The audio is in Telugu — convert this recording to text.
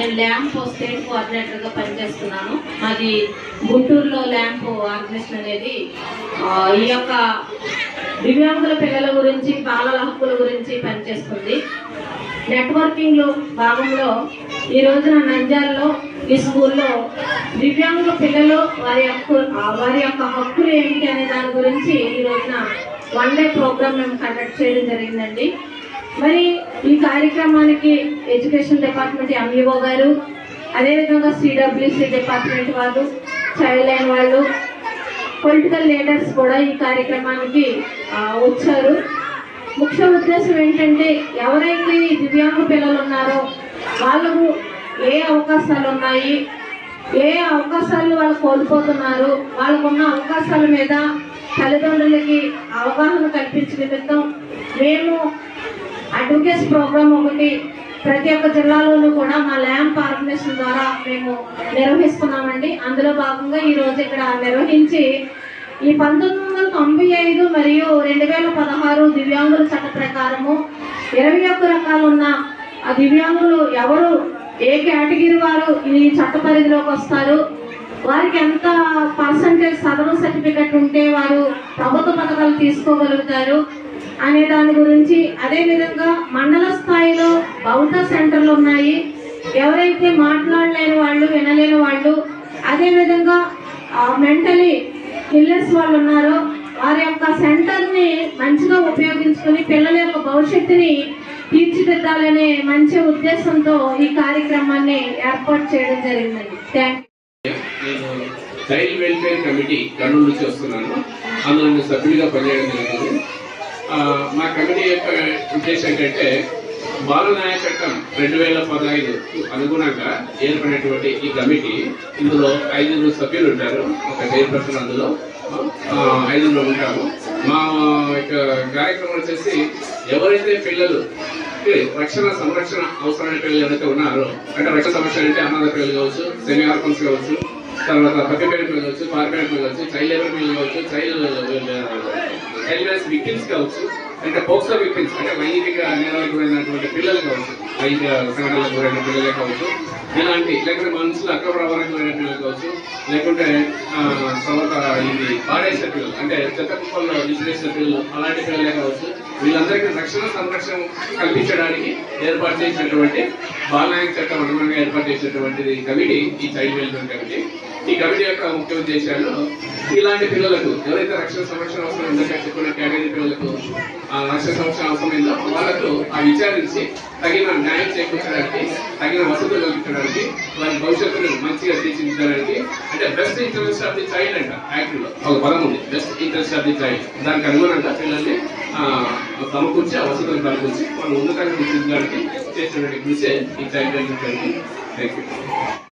నేను ల్యాంప్ స్టేట్ కోఆర్డినేటర్గా పనిచేస్తున్నాను. అది గుంటూరులో ల్యాంప్ ఆర్గనైజేషన్ అనేది ఈ యొక్క దివ్యాంగుల పిల్లల గురించి, బాలల హక్కుల గురించి పనిచేస్తుంది. నెట్వర్కింగ్ భాగంలో ఈ రోజున నంద్యాలలో ఈ స్కూల్లో దివ్యాంగుల పిల్లలు వారి యొక్క హక్కులు ఏమిటి అనే దాని గురించి ఈ రోజున 1 డే ప్రోగ్రామ్ మేము కండక్ట్ చేయడం జరిగిందండి. మరి ఈ కార్యక్రమానికి ఎడ్యుకేషన్ డిపార్ట్మెంట్ ఎంఈఓ గారు, అదేవిధంగా సిడబ్ల్యూసి డిపార్ట్మెంట్ వాళ్ళు, చైల్డ్ లైన్ వాళ్ళు, పొలిటికల్ లీడర్స్ కూడా ఈ కార్యక్రమానికి వచ్చారు. ముఖ్య ఉద్దేశం ఏంటంటే ఎవరైతే దివ్యాంగ పిల్లలు ఉన్నారో వాళ్ళకు ఏ అవకాశాలు ఉన్నాయి, ఏ అవకాశాలు వాళ్ళు కోల్పోతున్నారు, వాళ్ళకున్న అవకాశాల మీద తల్లిదండ్రులకి అవగాహన కల్పించే నిమిత్తం మేము అడ్వకేట్స్ ప్రోగ్రామ్ ఒకటి ప్రతి ఒక్క జిల్లాలోనూ కూడా మా ల్యాంప్ ఆర్గనైజేషన్ ద్వారా మేము నిర్వహిస్తున్నామండి. అందులో భాగంగా ఈరోజు ఇక్కడ నిర్వహించి ఈ 1995 మరియు 2016 దివ్యాంగుల చట్ట ప్రకారము 21 రకాలు ఉన్న ఆ దివ్యాంగులు ఎవరు, ఏ కేటగిరీ వారు ఈ చట్ట పరిధిలోకి వస్తారు, వారికి ఎంత పర్సంటేజ్ సదరు సర్టిఫికెట్ ఉంటే వారు ప్రభుత్వ పథకాలు తీసుకోగలుగుతారు అనే దాని గురించి, అదేవిధంగా మండల స్థాయిలో బౌద్ధ సెంటర్లు ఉన్నాయి, ఎవరైతే మాట్లాడలేని వాళ్ళు, వినలేని వాళ్ళు, అదేవిధంగా మెంటలీ ఇల్నెస్ వాళ్ళు ఉన్నారో వారి యొక్క సెంటర్ని మంచిగా ఉపయోగించుకుని పిల్లల యొక్క భవిష్యత్తుని తీర్చిదిద్దాలనే మంచి ఉద్దేశంతో ఈ కార్యక్రమాన్ని ఏర్పాటు చేయడం జరిగిందండి. Thank you. నేను చైల్డ్ వెల్ఫేర్ కమిటీ కర్నూలు నుంచి వస్తున్నాను. అందులో నేను సభ్యుడిగా పనిచేయడం జరుగుతుంది. మా కమిటీ యొక్క ఉద్దేశం ఏంటంటే బాల న్యాయ చట్టం 2015 అనుగుణంగా ఏర్పడినటువంటి ఈ కమిటీ, ఇందులో 5 సభ్యులు ఉంటారు, ఒక చైర్పర్సన్, అందులో 5 ఉంటాము. మా యొక్క కార్యక్రమం వచ్చేసి ఎవరైతే పిల్లలు రక్షణ సంరక్షణ అవసరమైన పిల్లలు ఎవరైతే ఉన్నారో, అంటే రక్షణ సంరక్షణ అంటే అనాథ పిల్లలు కావచ్చు, సెమీ ఆర్ఫన్స్ కావచ్చు, తర్వాత పక్కపేట పిల్లలు కావచ్చు, పార్పేట పిల్లలు కావచ్చు, చైల్డ్ లేబర్ పిల్లలు కావచ్చు, చైల్డ్ మ్యారేజ్ విక్టిమ్స్ కావచ్చు, అంటే పోక్సో విక్టిమ్స్ అంటే లైంగిక నేరాలకు గురైనటువంటి పిల్లలు కావచ్చు, లైంగిక సంఘటనలకు గురైన పిల్లలే కావచ్చు, ఇలాంటి లేకుంటే మనుషులు అక్రమ రవాణాకు గురైన పిల్లలు కావచ్చు, లేకుంటే తర్వాత ఇది పాడేసిన పిల్లలు అంటే చెత్త కుప్పల్లో విసిరేసిన పిల్లలు, అలాంటి పిల్లలే కావచ్చు. వీళ్ళందరికీ రక్షణ సంరక్షణ కల్పించడానికి ఏర్పాటు చేసినటువంటి బాల న్యాయ చట్టం అనుగుణంగా ఏర్పాటు చేసినటువంటిది కమిటీ, ఈ చైల్డ్ వెల్ఫేర్ కమిటీ. ఈ కమిటీ యొక్క ముఖ్య ఉద్దేశాలు ఇలాంటి పిల్లలకు ఎవరైతే రక్షణ సంరక్షణ అవసరం ఉందో, చెప్పుకున్న కేటగిరీ పిల్లలకు రక్షణ సంరక్షణ అవసరమైందో వాళ్ళకు విచారించి తగిన న్యాయం చేకూర్చడానికి, తగిన వసతులు కల్పించడానికి, వారి భవిష్యత్తును మంచిగా తీర్చిదిద్దడానికి, అంటే best interest of the child అంట యాక్ట్ లో ఒక పదం ఉంది, best interest of the child. దానికి అనుగుణంగా పిల్లల్ని సమకూర్చి ఆ వసతులు కల్పించి వాళ్ళు ఉన్నతంగా తీర్చిదిద్దడానికి చేసినటువంటి కృషి ఈ చైల్డ్ వెల్ఫేర్. Thank you.